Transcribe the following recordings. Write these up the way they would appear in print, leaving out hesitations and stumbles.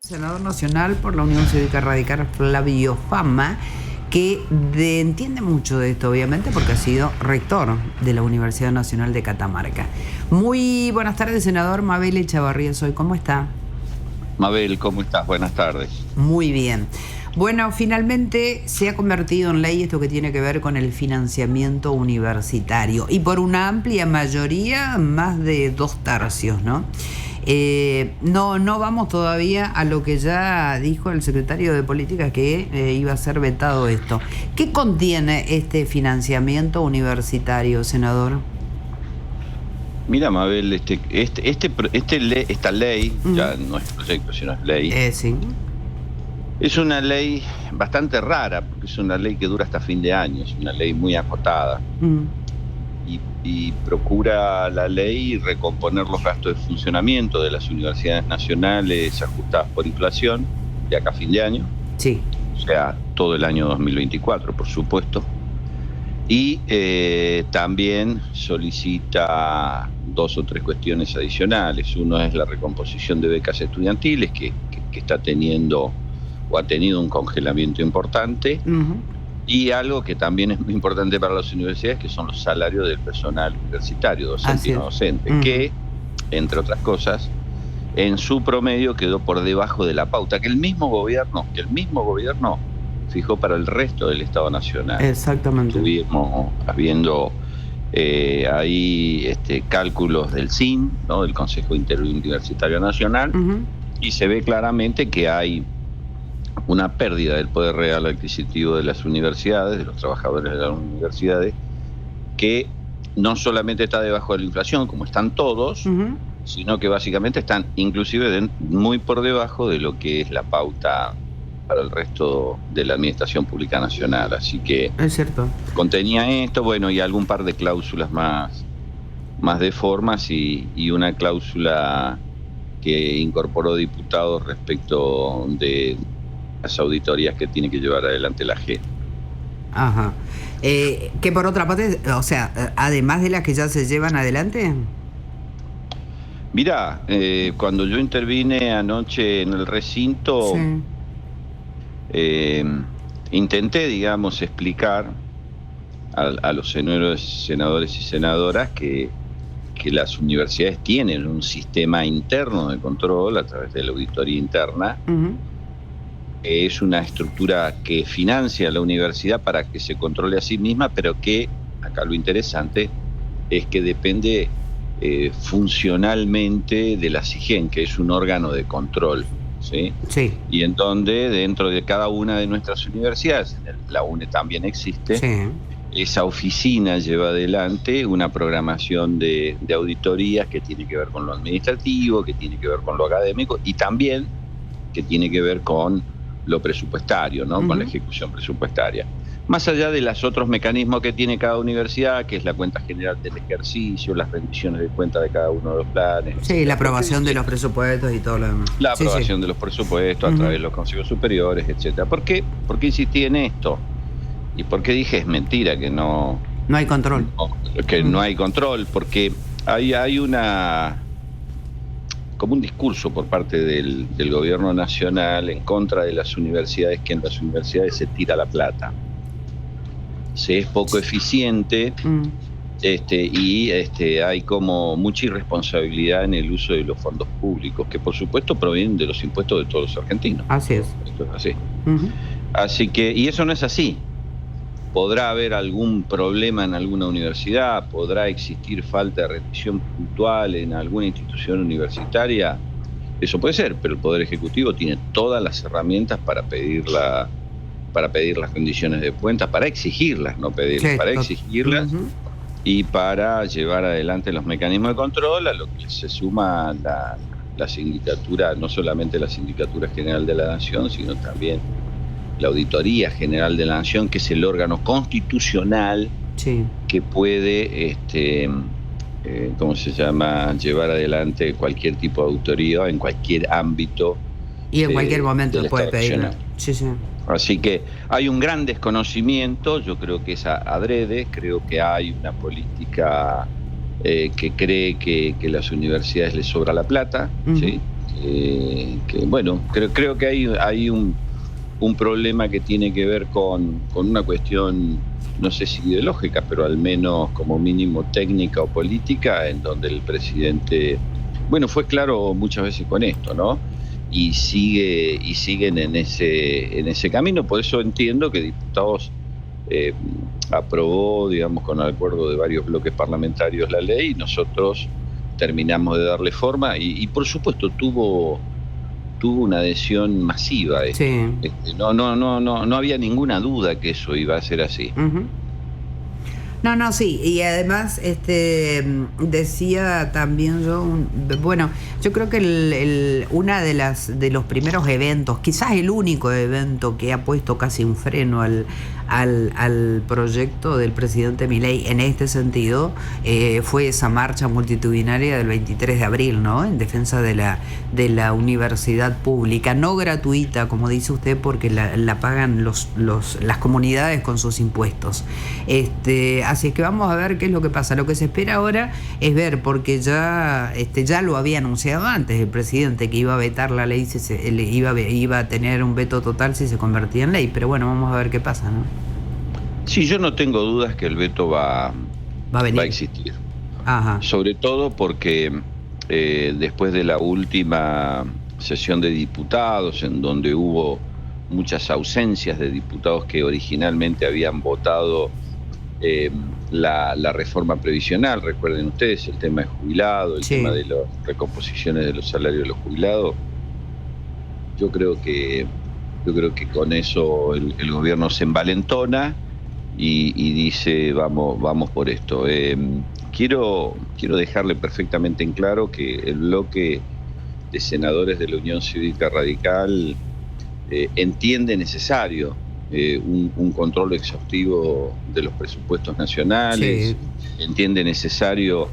Senador nacional por la Unión Cívica Radical, Flavio Fama, que entiende mucho de esto, obviamente, porque ha sido rector de la Universidad Nacional de Catamarca. Muy buenas tardes, senador. Mabel Echavarría soy. ¿Cómo está? Mabel, ¿cómo estás? Buenas tardes. Muy bien. Bueno, finalmente se ha convertido en ley esto que tiene que ver con el financiamiento universitario. Y por una amplia mayoría, más de 2/3, ¿no? No vamos todavía a lo que ya dijo el secretario de Política, que iba a ser vetado esto. ¿Qué contiene este financiamiento universitario, senador? Mira, Mabel, esta ley, ya no es proyecto, sino es ley. Sí. Es una ley bastante rara, porque es una ley que dura hasta fin de año, es una ley muy acotada. Y procura la ley recomponer los gastos de funcionamiento de las universidades nacionales ajustadas por inflación de acá a fin de año. Sí. O sea, todo el año 2024, por supuesto. Y también solicita 2 o 3 cuestiones adicionales. Uno es la recomposición de becas estudiantiles, que está teniendo o ha tenido un congelamiento importante. Y algo que también es muy importante para las universidades, que son los salarios del personal universitario, docente y no docente, que, entre otras cosas, en su promedio quedó por debajo de la pauta que el mismo gobierno fijó para el resto del Estado Nacional. Exactamente. Estuvimos viendo ahí cálculos del CIN, ¿no? Del Consejo Interuniversitario Nacional, y se ve claramente que hay una pérdida del poder real adquisitivo de las universidades, de los trabajadores de las universidades, que no solamente está debajo de la inflación, como están todos, sino que básicamente están inclusive muy por debajo de lo que es la pauta para el resto de la Administración Pública Nacional. Así que es cierto. Contenía esto, bueno, y algún par de cláusulas más de formas y una cláusula que incorporó diputados respecto de las auditorías que tiene que llevar adelante la JEP. Ajá. Que por otra parte, o sea, además de las que ya se llevan adelante. Mirá, cuando yo intervine anoche en el recinto, intenté, digamos, explicar a los senadores y senadoras que las universidades tienen un sistema interno de control a través de la auditoría interna. Es una estructura que financia a la universidad para que se controle a sí misma, pero que, acá lo interesante, es que depende funcionalmente de la SIGEN, que es un órgano de control, ¿sí? Sí. Y en donde dentro de cada una de nuestras universidades, la UNE también existe, sí. Esa oficina lleva adelante una programación de auditorías que tiene que ver con lo administrativo, que tiene que ver con lo académico y también que tiene que ver con lo presupuestario, ¿no? Con la ejecución presupuestaria. Más allá de los otros mecanismos que tiene cada universidad, que es la cuenta general del ejercicio, las rendiciones de cuenta de cada uno de los planes. Sí, la aprobación de los presupuestos y todo lo demás. La aprobación de los presupuestos a través de los consejos superiores, etcétera. ¿Por qué insistí en esto? ¿Y por qué dije es mentira que no hay control? No hay control, porque hay como un discurso por parte del gobierno nacional en contra de las universidades, que en las universidades se tira la plata, se es poco eficiente, y hay como mucha irresponsabilidad en el uso de los fondos públicos, que por supuesto provienen de los impuestos de todos los argentinos. Así es. Esto es así. Así que, y eso no es así. Podrá haber algún problema en alguna universidad, podrá existir falta de rendición puntual en alguna institución universitaria, eso puede ser, pero el Poder Ejecutivo tiene todas las herramientas para pedir las rendiciones de cuentas, para exigirlas, no pedirlas, sí, para exigirlas y para llevar adelante los mecanismos de control, a lo que se suma la sindicatura, no solamente la Sindicatura General de la Nación, sino también la Auditoría General de la Nación, que es el órgano constitucional que puede, llevar adelante cualquier tipo de auditoría en cualquier ámbito. Y en cualquier momento puede pedir. Así que hay un gran desconocimiento, yo creo que es adrede, creo que hay una política que cree que las universidades les sobra la plata, ¿sí? que bueno, creo que hay un problema que tiene que ver con una cuestión, no sé si ideológica, pero al menos como mínimo técnica o política, en donde el presidente, bueno, fue claro muchas veces con esto, ¿no? Y siguen en ese camino. Por eso entiendo que Diputados aprobó, digamos, con el acuerdo de varios bloques parlamentarios la ley, y nosotros terminamos de darle forma y por supuesto tuvo una adhesión masiva. Sí. No había ninguna duda que eso iba a ser así. Uh-huh. No, sí, y además decía también yo, yo creo que una de los primeros eventos, quizás el único evento que ha puesto casi un freno al proyecto del presidente Milei en este sentido, fue esa marcha multitudinaria del 23 de abril, ¿no? En defensa de la universidad pública, no gratuita, como dice usted, porque la pagan las comunidades con sus impuestos. Así es que vamos a ver qué es lo que pasa. Lo que se espera ahora es ver, porque ya lo había anunciado antes el presidente, que iba a vetar la ley, iba a tener un veto total si se convertía en ley. Pero bueno, vamos a ver qué pasa, ¿no? Sí, yo no tengo dudas que el veto va a existir. Ajá. Sobre todo porque después de la última sesión de diputados, en donde hubo muchas ausencias de diputados que originalmente habían votado la reforma previsional, recuerden ustedes el tema de jubilados, el tema de las recomposiciones de los salarios de los jubilados. Yo creo que con eso el gobierno se envalentona y dice vamos por esto. Quiero dejarle perfectamente en claro que el bloque de senadores de la Unión Cívica Radical entiende necesario un control exhaustivo de los presupuestos nacionales, entiende necesario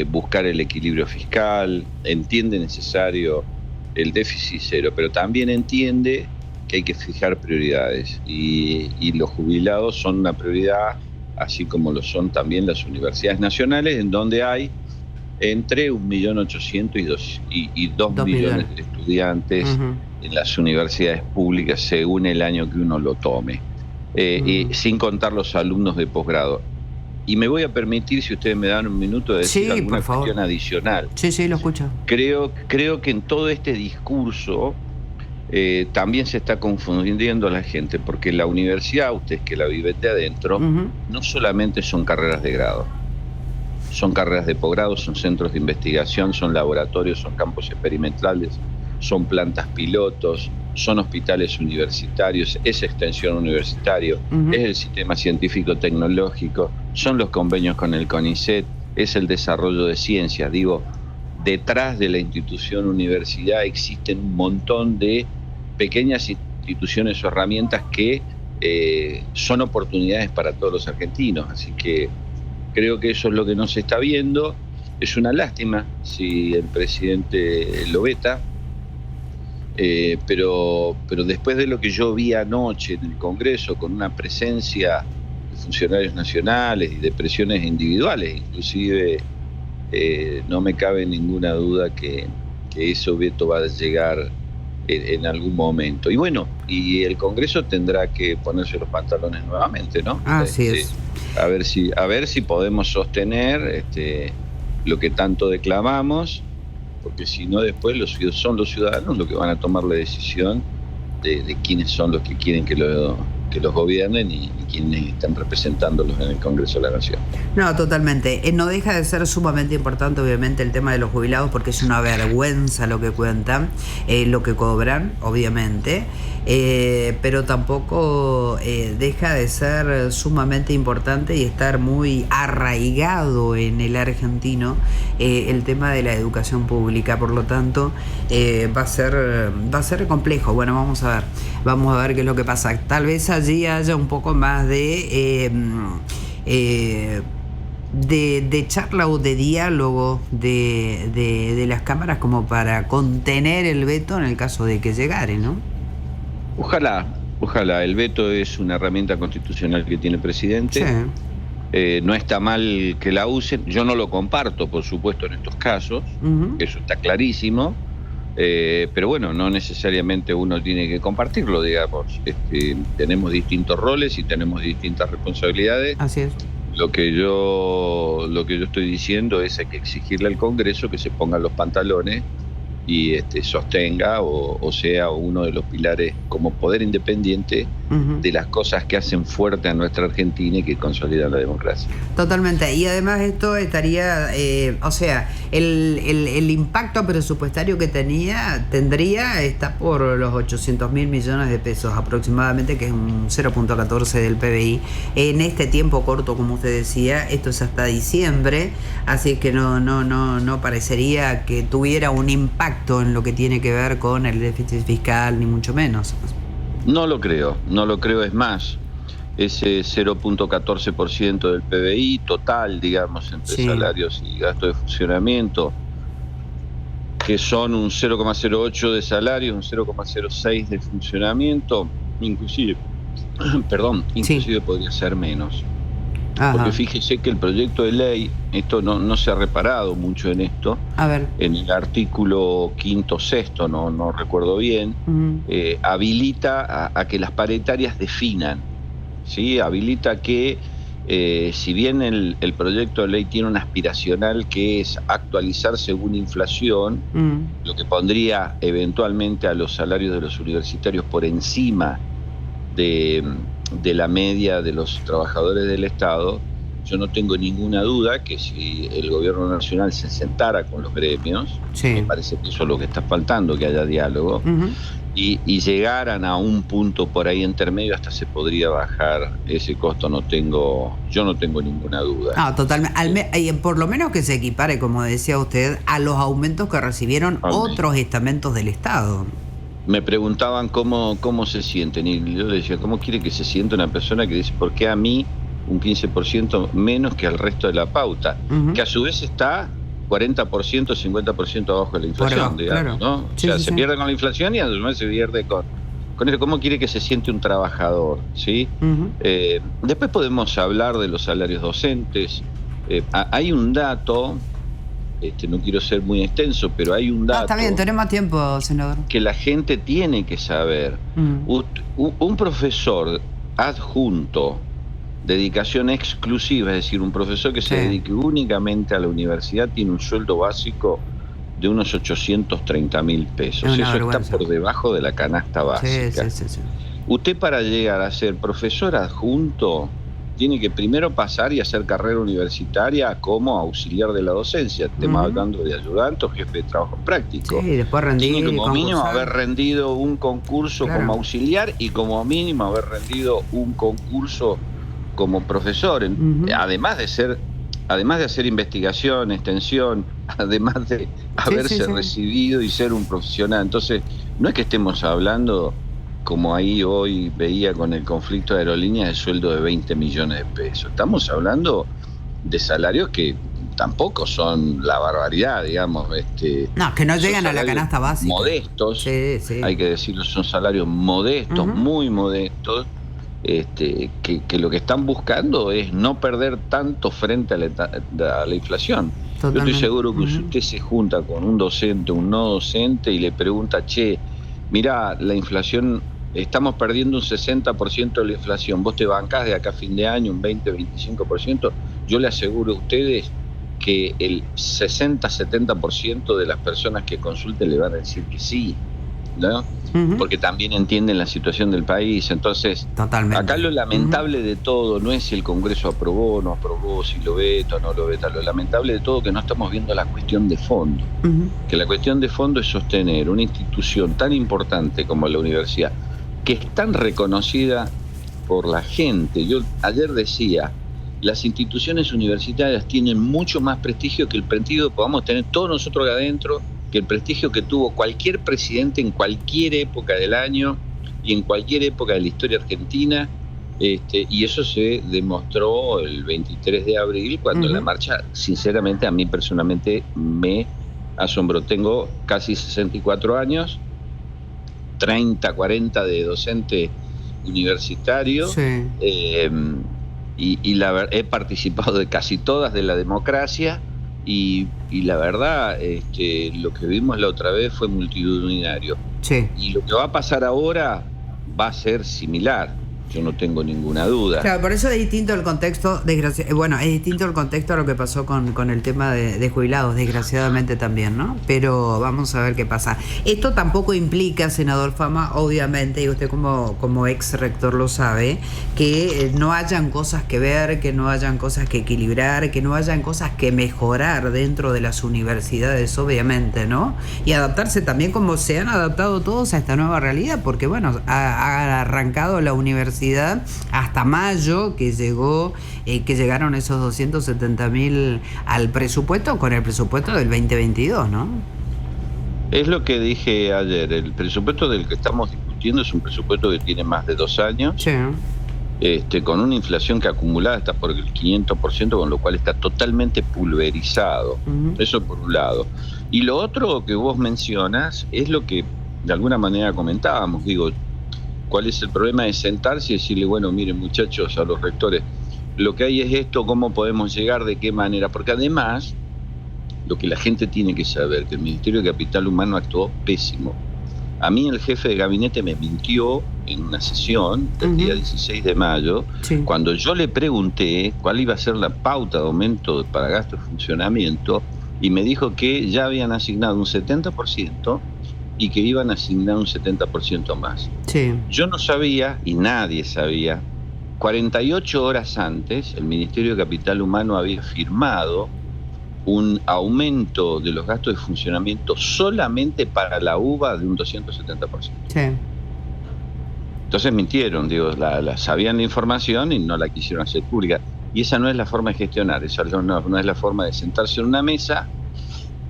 buscar el equilibrio fiscal, entiende necesario el déficit cero, pero también entiende que hay que fijar prioridades y los jubilados son una prioridad, así como lo son también las universidades nacionales, en donde hay entre 1.800.000 y 2 millones de estudiantes en las universidades públicas según el año que uno lo tome, y sin contar los alumnos de posgrado. Y me voy a permitir, si ustedes me dan un minuto, de decir alguna cuestión adicional. Sí, lo escucho. Creo que en todo este discurso también se está confundiendo a la gente, porque la universidad, ustedes que la viven de adentro, no solamente son carreras de grado, son carreras de posgrado, son centros de investigación, son laboratorios, son campos experimentales, son plantas pilotos, son hospitales universitarios, es extensión universitario, es el sistema científico tecnológico, son los convenios con el CONICET, es el desarrollo de ciencias. Digo, detrás de la institución universidad existen un montón de pequeñas instituciones o herramientas que son oportunidades para todos los argentinos. Así que creo que eso es lo que no se está viendo. Es una lástima si el presidente lo veta, pero después de lo que yo vi anoche en el Congreso, con una presencia de funcionarios nacionales y de presiones individuales, inclusive, no me cabe ninguna duda que ese veto va a llegar en algún momento. Y bueno, y el Congreso tendrá que ponerse los pantalones nuevamente, ¿no? Así es. A ver si podemos sostener lo que tanto declamamos, porque si no, después son los ciudadanos los que van a tomar la decisión de quiénes son los que quieren que los gobiernen y quienes están representándolos en el Congreso de la Nación. No, totalmente. No deja de ser sumamente importante, obviamente, el tema de los jubilados, porque es una vergüenza lo que cuentan, lo que cobran, obviamente, pero tampoco deja de ser sumamente importante y estar muy arraigado en el argentino el tema de la educación pública. Por lo tanto, va a ser complejo. Bueno, vamos a ver qué es lo que pasa. Tal vez allí haya un poco más de charla o de diálogo de las cámaras, como para contener el veto en el caso de que llegare, ¿no? Ojalá. El veto es una herramienta constitucional que tiene el presidente. Sí. No está mal que la usen. Yo no lo comparto, por supuesto, en estos casos. Eso está clarísimo. Pero bueno, no necesariamente uno tiene que compartirlo, digamos. Tenemos distintos roles y tenemos distintas responsabilidades. Así es. Lo que yo estoy diciendo es hay que exigirle al Congreso que se pongan los pantalones y sostenga o sea uno de los pilares como poder independiente de las cosas que hacen fuerte a nuestra Argentina y que consolidan la democracia. Totalmente. Y además esto estaría, el impacto presupuestario que tendría está por los 800.000 millones de pesos aproximadamente, que es un 0.14 del PBI. En este tiempo corto, como usted decía, esto es hasta diciembre, así que no parecería que tuviera un impacto en lo que tiene que ver con el déficit fiscal, ni mucho menos. No lo creo, es más, ese 0.14% del PBI total, digamos, entre salarios y gastos de funcionamiento, que son un 0,08 de salarios, un 0,06 de funcionamiento, inclusive podría ser menos. Ajá. Porque fíjese que el proyecto de ley, esto no se ha reparado mucho en esto, en el artículo 5º, 6º, no recuerdo bien, habilita a que las paritarias definan, ¿sí? Habilita que, si bien el proyecto de ley tiene una aspiracional que es actualizar según inflación, lo que pondría eventualmente a los salarios de los universitarios por encima de la media de los trabajadores del Estado, yo no tengo ninguna duda que si el gobierno nacional se sentara con los gremios, me parece que eso es lo que está faltando, que haya diálogo, y llegaran a un punto por ahí intermedio, hasta se podría bajar ese costo, yo no tengo ninguna duda. Totalmente. Por lo menos que se equipare, como decía usted, a los aumentos que recibieron otros estamentos del Estado. Me preguntaban cómo se sienten y yo les decía, ¿cómo quiere que se sienta una persona que dice, ¿por qué a mí un 15% menos que al resto de la pauta? Que a su vez está 40%, 50% abajo de la inflación, digamos, ¿no? Se pierde con la inflación y además se pierde con eso. ¿Cómo quiere que se siente un trabajador? ¿Sí? Después podemos hablar de los salarios docentes. Hay un dato... no quiero ser muy extenso, pero hay un dato... está bien, tenemos tiempo, senador. Que la gente tiene que saber. Un profesor adjunto, dedicación exclusiva, es decir, un profesor que se dedique únicamente a la universidad, tiene un sueldo básico de unos 830.000 pesos. Eso está por debajo de la canasta básica. Sí. Usted, para llegar a ser profesor adjunto, tiene que primero pasar y hacer carrera universitaria como auxiliar de la docencia, tema hablando de ayudante o jefe de trabajo práctico. Sí, después rendir, tiene como mínimo haber rendido un concurso como auxiliar y como mínimo haber rendido un concurso como profesor. Además de hacer investigación, extensión, además de haberse recibido y ser un profesional. Entonces, no es que estemos hablando, como ahí hoy veía con el conflicto de aerolíneas, de sueldo de 20 millones de pesos. Estamos hablando de salarios que tampoco son la barbaridad, digamos. Que no llegan a la canasta básica. Modestos, hay que decirlo, son salarios modestos, muy modestos, que lo que están buscando es no perder tanto frente a la inflación. Totalmente. Yo estoy seguro que si usted se junta con un docente, un no docente, y le pregunta, mirá, la inflación, estamos perdiendo un 60% de la inflación, vos te bancás de acá a fin de año un 20-25%, yo le aseguro a ustedes que el 60-70% de las personas que consulten le van a decir que sí, ¿no? Porque también entienden la situación del país. Entonces, acá lo lamentable de todo no es si el Congreso aprobó o no aprobó, si lo veta o no lo veta. Lo lamentable de todo es que no estamos viendo la cuestión de fondo. Que la cuestión de fondo es sostener una institución tan importante como la universidad, que es tan reconocida por la gente. Yo ayer decía, las instituciones universitarias tienen mucho más prestigio que el prestigio que podamos tener todos nosotros acá adentro, que el prestigio que tuvo cualquier presidente en cualquier época del año y en cualquier época de la historia argentina, y eso se demostró el 23 de abril, cuando la marcha, sinceramente, a mí personalmente me asombró. Tengo casi 64 años, 30, 40 de docente universitario, y he participado de casi todas de la democracia, y la verdad, lo que vimos la otra vez fue multitudinario. Sí. Y lo que va a pasar ahora va a ser similar. Yo no tengo ninguna duda. Claro, por eso es distinto el contexto, es distinto el contexto a lo que pasó con el tema de jubilados, desgraciadamente también, ¿no? Pero vamos a ver qué pasa. Esto tampoco implica, senador Fama, obviamente, y usted como ex rector lo sabe, que no hayan cosas que ver, que no hayan cosas que equilibrar, que no hayan cosas que mejorar dentro de las universidades, obviamente, ¿no? Y adaptarse también como se han adaptado todos a esta nueva realidad, porque bueno, ha arrancado la universidad hasta mayo, que llegaron esos 270.000 al presupuesto, con el presupuesto del 2022, ¿no? Es lo que dije ayer, el presupuesto del que estamos discutiendo es un presupuesto que tiene más de 2 años, sí. Con una inflación que acumulada está por el 500%, con lo cual está totalmente pulverizado. Eso por un lado. Y lo otro que vos mencionas es lo que de alguna manera comentábamos, digo, ¿cuál es el problema de sentarse y decirle, bueno, miren muchachos, a los rectores, lo que hay es esto, cómo podemos llegar, de qué manera? Porque además, lo que la gente tiene que saber, que el Ministerio de Capital Humano actuó pésimo. A mí el jefe de gabinete me mintió en una sesión del día 16 de mayo, sí. Cuando yo le pregunté cuál iba a ser la pauta de aumento para gasto de funcionamiento, y me dijo que ya habían asignado un 70%, y que iban a asignar un 70% más. Sí. Yo no sabía, y nadie sabía, 48 horas antes, el Ministerio de Capital Humano había firmado un aumento de los gastos de funcionamiento solamente para la UBA de un 270%. Sí. Entonces mintieron, digo, sabían la información y no la quisieron hacer pública. Y esa no es la forma de gestionar, esa no es la forma de sentarse en una mesa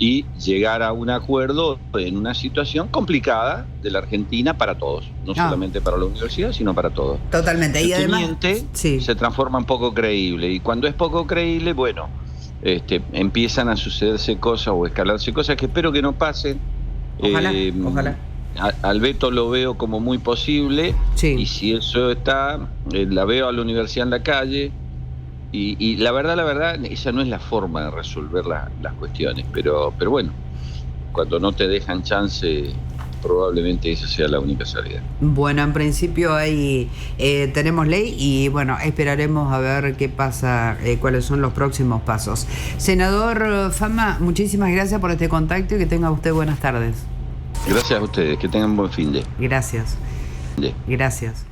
y llegar a un acuerdo en una situación complicada de la Argentina para todos, no solamente para la universidad, sino para todos. Totalmente. Y además sí, se transforma en poco creíble, y cuando es poco creíble, bueno, empiezan a sucederse cosas o escalarse cosas que espero que no pasen. Ojalá. Al veto lo veo como muy posible, sí. Y si eso está, la veo a la universidad en la calle. Y la verdad, esa no es la forma de resolver las cuestiones, pero bueno, cuando no te dejan chance, probablemente esa sea la única salida. Bueno, en principio ahí tenemos ley y bueno, esperaremos a ver qué pasa, cuáles son los próximos pasos. Senador Fama, muchísimas gracias por este contacto y que tenga usted buenas tardes. Gracias a ustedes, que tengan buen fin de. Gracias. Gracias.